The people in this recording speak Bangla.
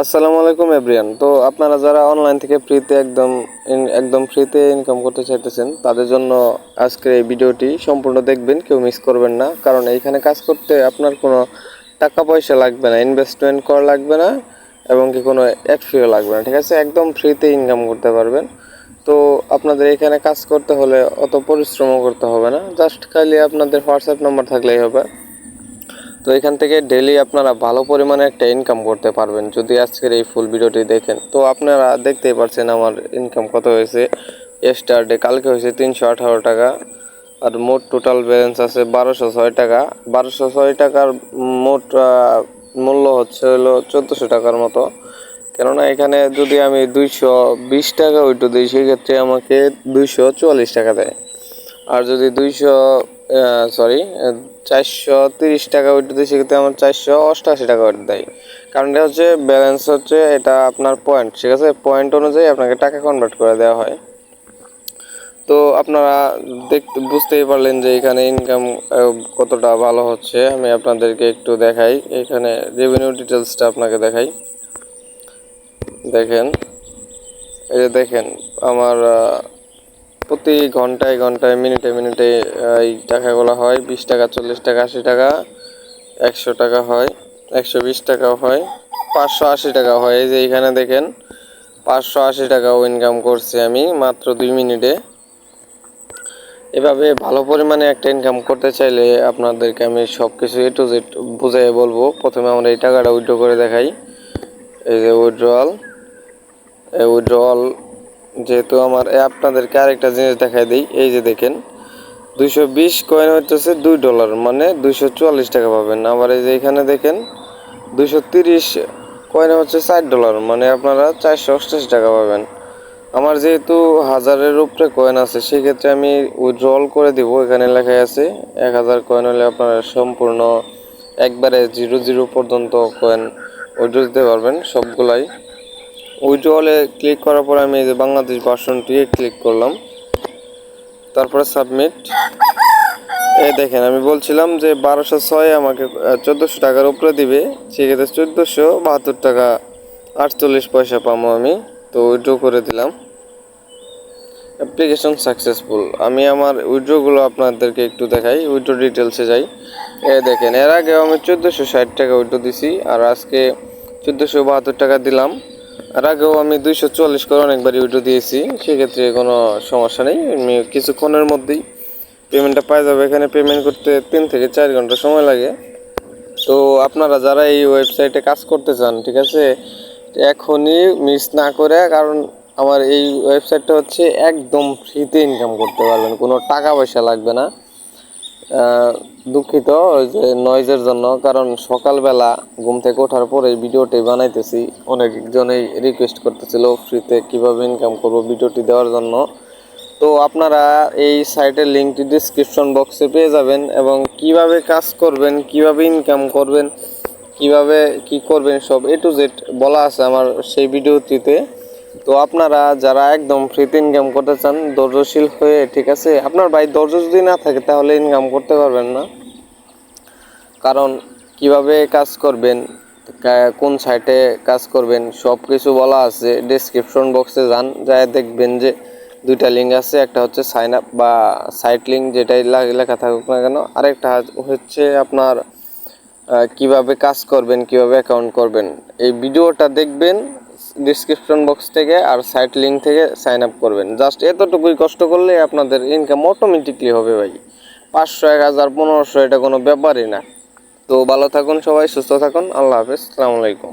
আসসালামু আলাইকুম এভরিয়ান। তো আপনারা যারা অনলাইন থেকে ফ্রিতে একদম ফ্রিতে ইনকাম করতে চাইতেছেন তাদের জন্য আজকের এই ভিডিওটি সম্পূর্ণ দেখবেন, কেউ মিস করবেন না। কারণ এইখানে কাজ করতে আপনার কোনো টাকা পয়সা লাগবে না, ইনভেস্টমেন্ট করা লাগবে না এবং কি কোনো অ্যাড ফিও লাগবে না, ঠিক আছে? একদম ফ্রিতে ইনকাম করতে পারবেন। তো আপনাদের এখানে কাজ করতে হলে অত পরিশ্রমও করতে হবে না, জাস্ট খালি আপনাদের হোয়াটসঅ্যাপ নাম্বার থাকলেই হবে। তো এখান থেকে ডেইলি আপনারা ভালো পরিমাণে একটা ইনকাম করতে পারবেন যদি আজকের এই ফুল ভিডিওটি দেখেন। তো আপনারা দেখতেই পাচ্ছেন আমার ইনকাম কত হয়েছে। এস্টারডে কালকে হয়েছে 318 টাকা, আর মোট টোটাল ব্যালেন্স আছে 1206 টাকা। 1206 টাকার মোট মূল্য হলো 1400 টাকার মতো। কেননা এখানে যদি আমি 220 টাকা উইথড্র দিই সেক্ষেত্রে আমাকে 244 টাকা দেয়। আর যদি 430 টাকা উইথড্র দিই সেক্ষেত্রে আমার 488 টাকা উইথড্র দেয়। কারণ এটা হচ্ছে ব্যালেন্স, হচ্ছে এটা আপনার পয়েন্ট, ঠিক আছে? পয়েন্ট অনুযায়ী আপনাকে টাকা কনভার্ট করে দেওয়া হয়। তো আপনারা বুঝতেই পারলেন যে এখানে ইনকাম কতটা ভালো হচ্ছে। আমি আপনাদেরকে একটু দেখাই, এখানে রেভিনিউ ডিটেলসটা আপনাকে দেখাই। দেখেন, এই যে দেখেন আমার প্রতি ঘন্টায় ঘন্টায় মিনিটে মিনিটে এই টাকাগুলো হয়। 20 টাকা, 40 টাকা, 80 টাকা, 100 টাকা হয়, 120 টাকাও হয়, 580 টাকা হয়। এই যে এখানে দেখেন 580 টাকাও ইনকাম করছি আমি মাত্র 2 মিনিটে। এভাবে ভালো পরিমাণে একটা ইনকাম করতে চাইলে আপনাদেরকে আমি সব কিছু A to Z বুঝিয়ে বলবো। প্রথমে আমরা এই টাকাটা উইথড্র করে দেখাই। এই যে উইথড্রয়াল যেহেতু আমার আপনাদেরকে আরেকটা জিনিস দেখাই দিই। এই যে দেখেন 220 কয়েন হচ্ছে $2, মানে 244 টাকা পাবেন। আবার এই যে এখানে দেখেন 230 কয়েনে হচ্ছে $4, মানে আপনারা 488 টাকা পাবেন। আমার যেহেতু হাজারের উপরে কয়েন আছে সেক্ষেত্রে আমি উইথড্রল করে দিব। এখানে লেখা আছে 1000 কয়েন হলে আপনারা সম্পূর্ণ একবারে 00 পর্যন্ত কয়েন উইথড্র দিতে পারবেন সবগুলাই। উইথড্রলে ক্লিক করার পর আমি এই যে বাংলাদেশ ভার্সনটি ক্লিক করলাম, তারপরে সাবমিট। এই দেখেন আমি বলছিলাম যে 1206 আমাকে 1400 টাকার উপরে দিবে, সেক্ষেত্রে 1472 টাকা 48 পয়সা পাবো আমি। তো উইথড্র করে দিলাম। Application successful. আমি আমার উইথড্রগুলো আপনাদেরকে একটু দেখাই, উইথড্র ডিটেলসে যাই। দেখেন এর আগেও আমি 1460 টাকা উইথড্র দিছি, আর আজকে 1472 টাকা দিলাম। আর আগেও আমি 244 করে অনেকবার উইথড্র দিয়েছি, সেক্ষেত্রে কোনো সমস্যা নেই। আমি কিছুক্ষণের মধ্যেই পেমেন্টটা পাই যাবে। এখানে পেমেন্ট করতে 3 থেকে 4 ঘন্টা সময় লাগে। তো আপনারা যারা এই ওয়েবসাইটে কাজ করতে চান, ঠিক আছে, এখনই মিস না করে, কারণ আমার এই ওয়েবসাইটটা হচ্ছে একদম ফ্রিতে ইনকাম করতে পারবেন, কোনো টাকা পয়সা লাগবে না। দুঃখিত ওই যে নয়েজের জন্য, কারণ সকালবেলা ঘুম থেকে ওঠার পর এই ভিডিওটি বানাইতেছি। অনেকজনেই রিকোয়েস্ট করতেছিল ফ্রিতে কিভাবে ইনকাম করব ভিডিওটি দেওয়ার জন্য। তো আপনারা এই সাইটের লিঙ্কটি ডিসক্রিপশন বক্সে পেয়ে যাবেন, এবং কিভাবে কাজ করবেন, কিভাবে ইনকাম করবেন, কিভাবে কি করবেন সব A to Z বলা আছে আমার সেই ভিডিওটিতে। তো আপনারা যারা একদম ফ্রিতে ইনকাম করতে চান ধৈর্যশীল হয়ে, ঠিক আছে, আপনার ভাই ধৈর্য যদি না থাকে তাহলে ইনকাম করতে পারবেন না। কারণ কিভাবে কাজ করবেন, কোন সাইটে কাজ করবেন সব কিছু বলা আছে। ডেসক্রিপশন বক্সে যান, যায় দেখবেন যে 2টা লিঙ্ক আছে। একটা হচ্ছে সাইন আপ বা সাইট লিঙ্ক, যেটাই লেখা থাকুক না কেন। আরেকটা হচ্ছে আপনার কিভাবে কাজ করবেন, কিভাবে অ্যাকাউন্ট করবেন। এই ভিডিওটা দেখবেন ডিসক্রিপশন বক্স থেকে, আর সাইট লিঙ্ক থেকে সাইন আপ করবেন। জাস্ট এতটুকুই কষ্ট করলে আপনাদের ইনকাম অটোমেটিকলি হবে ভাই। 500, 1000, 1500 এটা কোনো ব্যাপারই না। তো ভালো থাকুন সবাই, সুস্থ থাকুন। আল্লাহ হাফেজ, আসসালামু আলাইকুম।